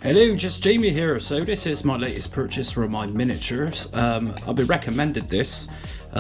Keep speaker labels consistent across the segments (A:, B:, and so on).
A: Hello, just Jamie here. So this is my latest purchase for my miniatures. I've been recommended this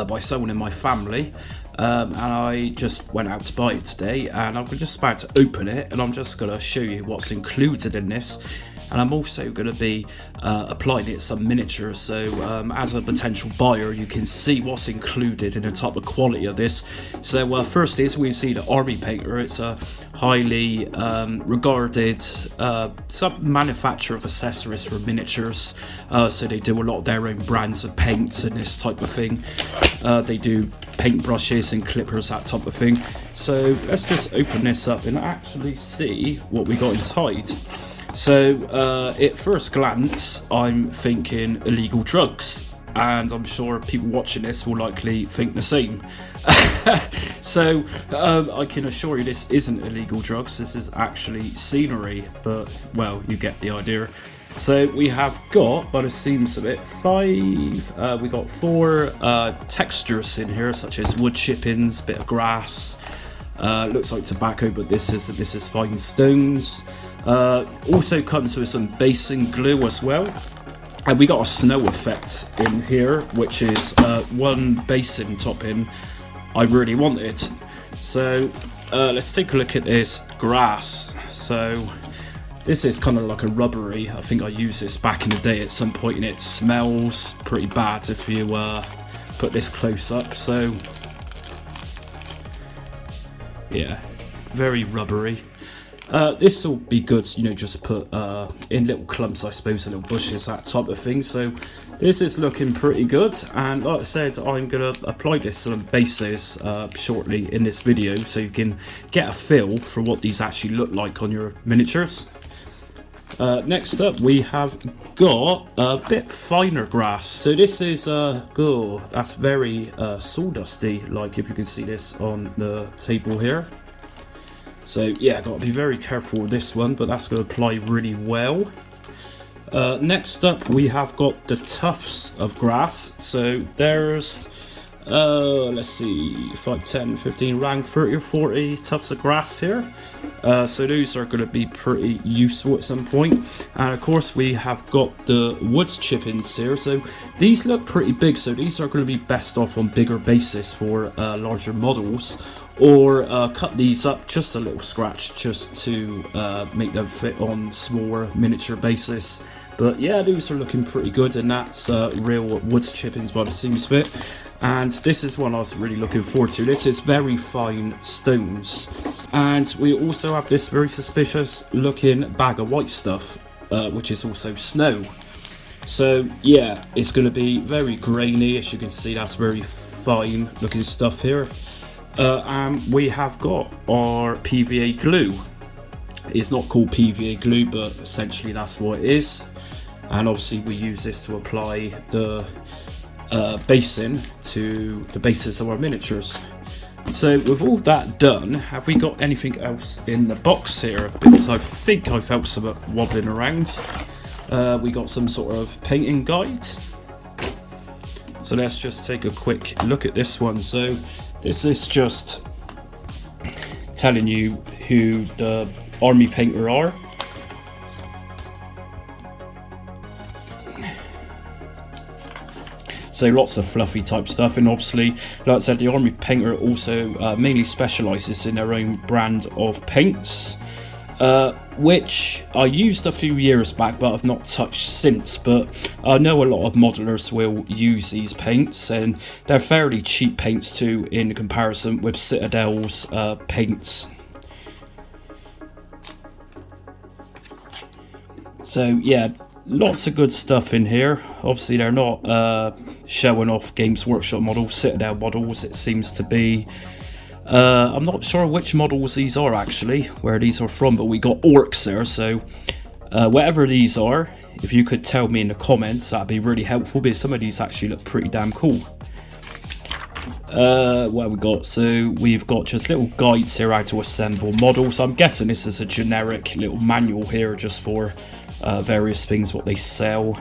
A: by someone in my family, and I just went out to buy it today, and I'm just about to open it, and I'm just going to show you what's included in this. And I'm also going to be applying it to some miniatures, so as a potential buyer you can see what's included in the type of quality of this. So first is we see the Army Painter. It's a highly regarded manufacturer of accessories for miniatures, so they do a lot of their own brands of paints and this type of thing. They do paint brushes and clippers, that type of thing. So let's just open this up and actually see what we got inside. So at first glance I'm thinking illegal drugs, and I'm sure people watching this will likely think the same. So I can assure you this isn't illegal drugs, this is actually scenery, but well, you get the idea. So we have got, by the seams of it, we got 4 textures in here, such as wood chippings, bit of grass, looks like tobacco, but this is fine stones. Also comes with some basing glue as well, and we got a snow effect in here, which is one basing topping I really wanted. So let's take a look at this grass. So this is kind of like a rubbery. I think I used this back in the day at some point, and it smells pretty bad if you put this close up. So yeah, very rubbery. This will be good, you know, just put in little clumps, I suppose, and little bushes, that type of thing. So this is looking pretty good, and like I said, I'm going to apply this to the bases shortly in this video, so you can get a feel for what these actually look like on your miniatures. Next up we have got a bit finer grass. So this is that's very sawdusty, like if you can see this on the table here. So yeah, got to be very careful with this one, but that's going to apply really well. Next up we have got the tufts of grass. So there's let's see, 5, 10, 15, around 30 or 40 tufts of grass here. So those are going to be pretty useful at some point. And of course we have got the wood chippings here. So these look pretty big, so these are going to be best off on bigger bases for larger models, or cut these up just a little scratch just to make them fit on smaller miniature bases. But yeah, those are looking pretty good, and that's real wood chippings by the seams of it. And this is one I was really looking forward to. This is very fine stones. And we also have this very suspicious looking bag of white stuff, which is also snow. So yeah, it's going to be very grainy. As you can see, that's very fine looking stuff here. And we have got our PVA glue. It's not called PVA glue, but essentially that's what it is. And obviously we use this to apply the basing to the bases of our miniatures. So with all that done, have we got anything else in the box here? Because I think I felt some wobbling around. We got some sort of painting guide. So let's just take a quick look at this one. So this is just telling you who the Army Painter are. So lots of fluffy type stuff, and obviously, like I said, the Army Painter also mainly specialises in their own brand of paints, which I used a few years back, but I've not touched since. But I know a lot of modelers will use these paints, and they're fairly cheap paints too in comparison with Citadel's paints. So yeah, lots of good stuff in here. Obviously they're not showing off Games Workshop models, Citadel models, it seems to be. I'm not sure which models these are actually, where these are from, but we got orcs there. So whatever these are, if you could tell me in the comments, that'd be really helpful, because some of these actually look pretty damn cool. What have we got? So we've got just little guides here how to assemble models. I'm guessing this is a generic little manual here just for various things what they sell.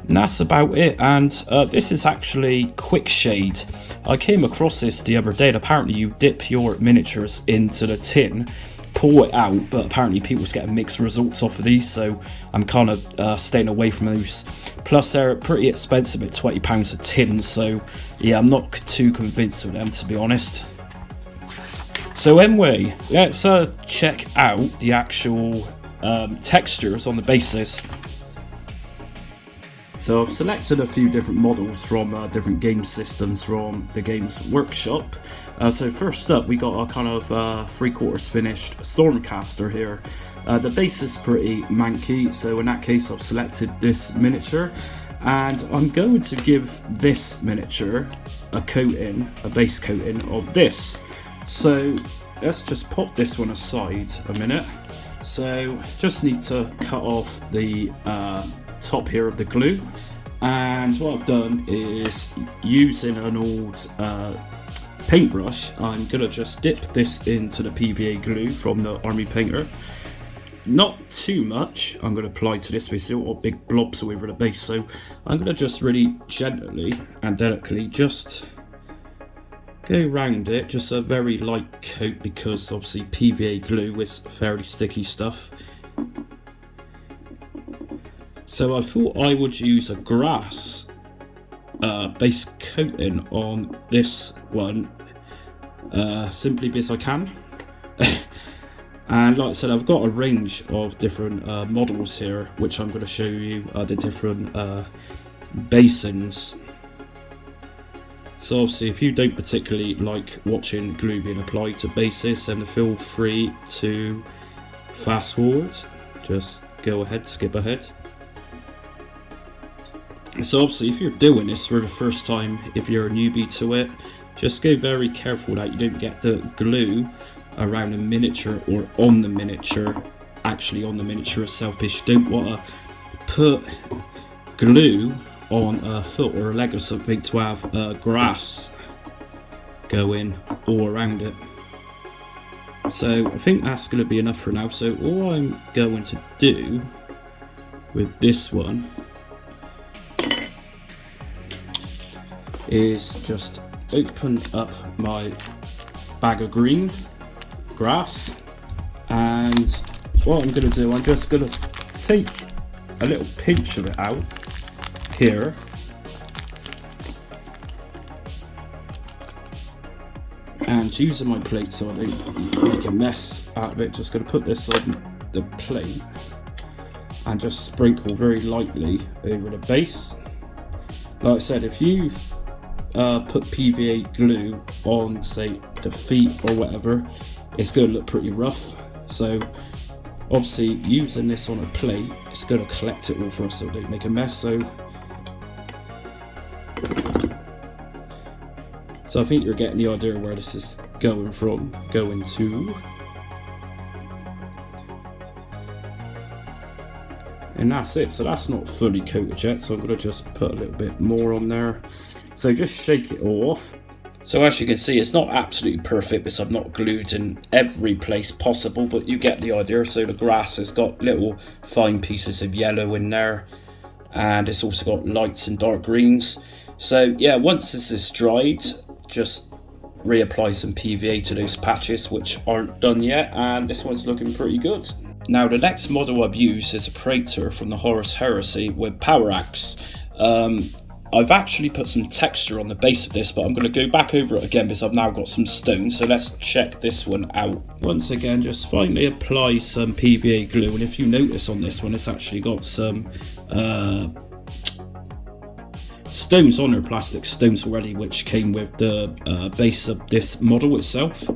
A: And that's about it. And this is actually Quickshade. I came across this the other day, and apparently you dip your miniatures into the tin pull it out, but apparently people's getting mixed results off of these, so I'm kind of staying away from those. Plus they're pretty expensive at £20 a tin, so yeah, I'm not too convinced with them, to be honest. So anyway, let's check out the actual textures on the bases. So I've selected a few different models from different game systems from the Games Workshop. So first up, we got a kind of 3/4 finished Stormcaster here. The base is pretty manky, so in that case I've selected this miniature, and I'm going to give this miniature a coating, a base coating of this. So let's just pop this one aside a minute. So just need to cut off the top here of the glue, and what I've done is, using an old paintbrush, I'm gonna just dip this into the PVA glue from the Army Painter. Not too much I'm gonna apply to this, we still got big blobs all over the base, so I'm gonna just really gently and delicately just go around it, just a very light coat, because obviously PVA glue is fairly sticky stuff. So I thought I would use a grass base coating on this one, simply because I can. And like I said, I've got a range of different models here, which I'm going to show you the different basins. So obviously if you don't particularly like watching glue being applied to bases, then feel free to fast forward, just go ahead, skip ahead. So obviously if you're doing this for the first time, if you're a newbie to it, just go very careful that you don't get the glue around the miniature or on the miniature, actually on the miniature itself, because you don't want to put glue on a foot or a leg or something to have grass going all around it. So I think that's going to be enough for now. So all I'm going to do with this one is just open up my bag of green grass, and what I'm going to do, I'm just going to take a little pinch of it out here, and using my plate so I don't make a mess out of it, just going to put this on the plate and just sprinkle very lightly over the base. Like I said, if you've put PVA glue on, say, the feet or whatever, it's going to look pretty rough. So obviously using this on a plate, it's going to collect it all for us so don't make a mess. So I think you're getting the idea where this is going to. And that's it. So that's not fully coated yet, so I'm going to just put a little bit more on there. So just shake it all off. So as you can see, it's not absolutely perfect because I've not glued in every place possible, but you get the idea. So the grass has got little fine pieces of yellow in there, and it's also got lights and dark greens. So yeah, once this is dried, just reapply some PVA to those patches which aren't done yet, and this one's looking pretty good. Now the next model I've used is a Praetor from the Horus Heresy with Power Axe. I've actually put some texture on the base of this, but I'm going to go back over it again because I've now got some stone. So let's check this one out. Once again, just finally apply some PVA glue, and if you notice on this one, it's actually got some stones on there, plastic stones already, which came with the base of this model itself.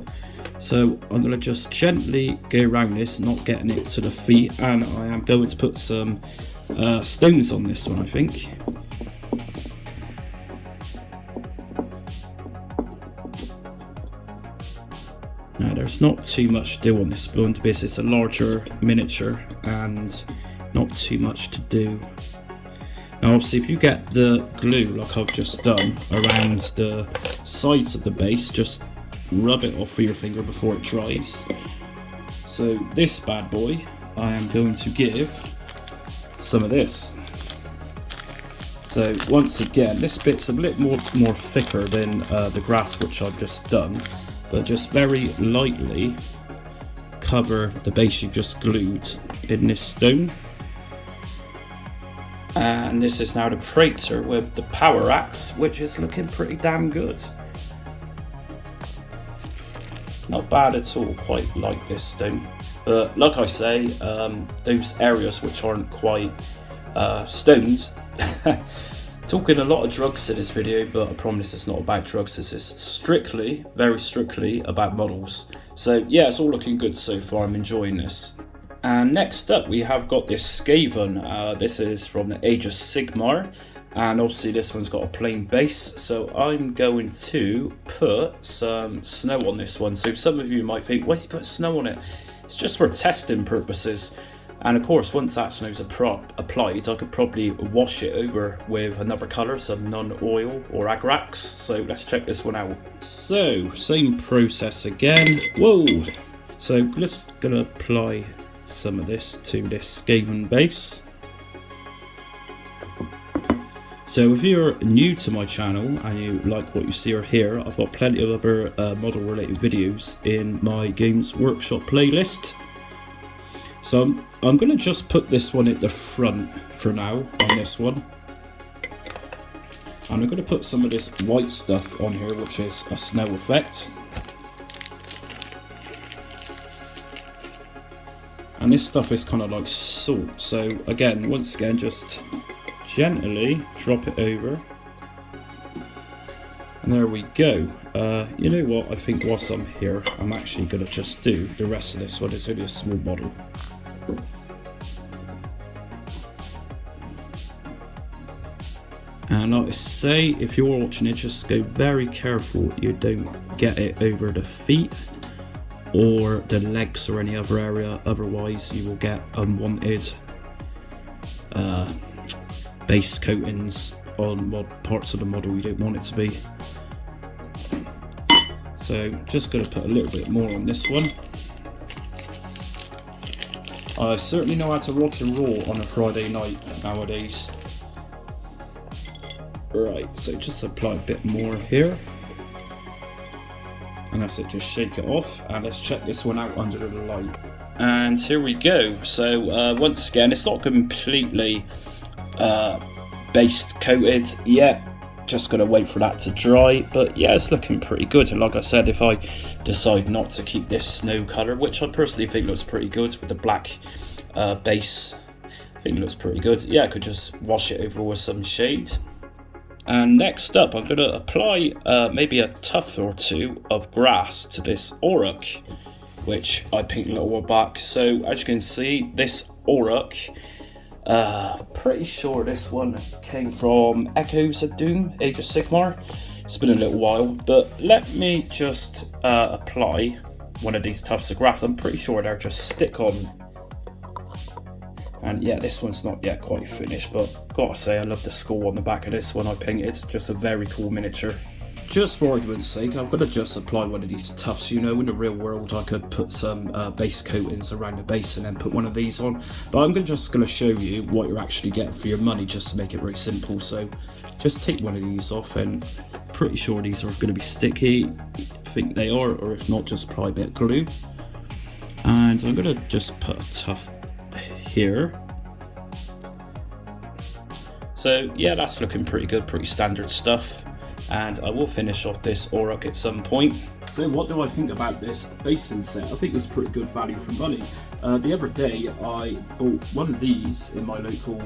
A: So I'm going to just gently go around this, not getting it to the feet, and I am going to put some stones on this one, I think. Now there's not too much to do on this spoon because it's a larger miniature and not too much to do. Now obviously if you get the glue like I've just done around the sides of the base, just rub it off with your finger before it dries. So this bad boy, I am going to give some of this. So once again, this bit's a bit more thicker than the grass which I've just done, but just very lightly cover the base you just glued in this stone. And this is now the Praetor with the power axe, which is looking pretty damn good. Not bad at all, quite like this stone. But like I say, those areas which aren't quite stones, talking a lot of drugs in this video, but I promise it's not about drugs, this is strictly, very strictly about models. So yeah, it's all looking good so far, I'm enjoying this. And next up we have got this Skaven. This is from the Age of Sigmar, and obviously this one's got a plain base, so I'm going to put some snow on this one. So some of you might think, why did you put snow on it? It's just for testing purposes. And of course, once that snow's applied, I could probably wash it over with another colour, some non-oil or Agrax. So let's check this one out. So, same process again. Whoa! So let's gonna apply some of this to this Skaven base. So if you're new to my channel and you like what you see or hear, I've got plenty of other model related videos in my Games Workshop playlist. So I'm going to just put this one at the front for now on this one. And I'm going to put some of this white stuff on here, which is a snow effect. And this stuff is kind of like salt. So again, once again, just gently drop it over. And there we go. You know what, I think whilst I'm here, I'm actually going to just do the rest of this one. It's only a small model. And like I say, if you're watching it, just go very careful you don't get it over the feet or the legs or any other area, otherwise you will get unwanted base coatings on parts of the model you don't want it to be. So just going to put a little bit more on this one. I certainly know how to rock and roll on a Friday night nowadays. Right, so just apply a bit more here. And that's it, just shake it off. And let's check this one out under the light. And here we go. So once again, it's not completely base coated yet. Just gotta wait for that to dry, but yeah, it's looking pretty good. And like I said, if I decide not to keep this snow color, which I personally think looks pretty good with the black base, I think it looks pretty good. Yeah, I could just wash it over with some shade. And next up, I'm gonna apply maybe a tuft or two of grass to this auroch, which I painted a little while back. So as you can see, this auroch, pretty sure this one came from Echoes of Doom, Age of Sigmar. It's been a little while, but let me just apply one of these tufts of grass. I'm pretty sure they're just stick on. And yeah, this one's not yet quite finished, but gotta say, I love the skull on the back of this one I painted. Just a very cool miniature. Just for argument's sake, I'm gonna just apply one of these tufts. You know, in the real world, I could put some base coatings around the base and then put one of these on. But I'm just gonna show you what you're actually getting for your money, just to make it very simple. So just take one of these off, and pretty sure these are gonna be sticky. I think they are, or if not, just apply a bit of glue. And I'm gonna just put a tuft here. So yeah, that's looking pretty good, pretty standard stuff. And I will finish off this auroch at some point. So what do I think about this basing set? I think it's pretty good value for money. The other day I bought one of these in my local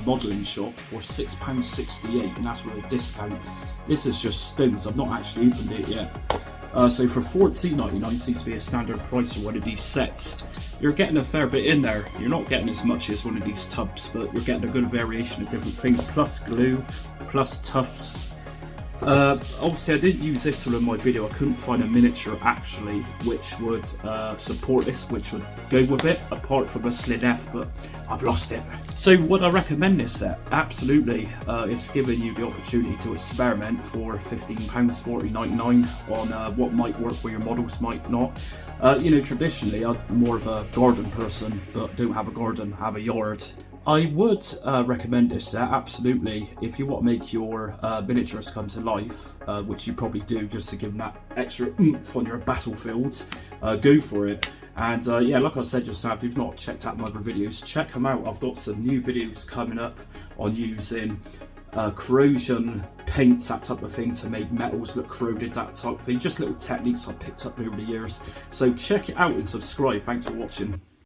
A: modelling shop for £6.68, and that's with a discount. This is just stones, I've not actually opened it yet. So for £14.99 seems to be a standard price for one of these sets. You're getting a fair bit in there. You're not getting as much as one of these tubs, but you're getting a good variation of different things, plus glue, plus tufts. Obviously I didn't use this one in my video. I couldn't find a miniature actually which would support this, which would go with it, apart from a Slinef, but I've lost it. So would I recommend this set? Absolutely. It's giving you the opportunity to experiment for £15, $14.99 on what might work with your models, might not. You know, traditionally I'm more of a garden person, but don't have a garden, have a yard. I would recommend this set, absolutely. If you want to make your miniatures come to life, which you probably do just to give them that extra oomph on your battlefield, go for it. And yeah, like I said just now, if you've not checked out my other videos, check them out. I've got some new videos coming up on using corrosion paints, that type of thing, to make metals look corroded, that type of thing. Just little techniques I picked up over the years. So check it out and subscribe. Thanks for watching.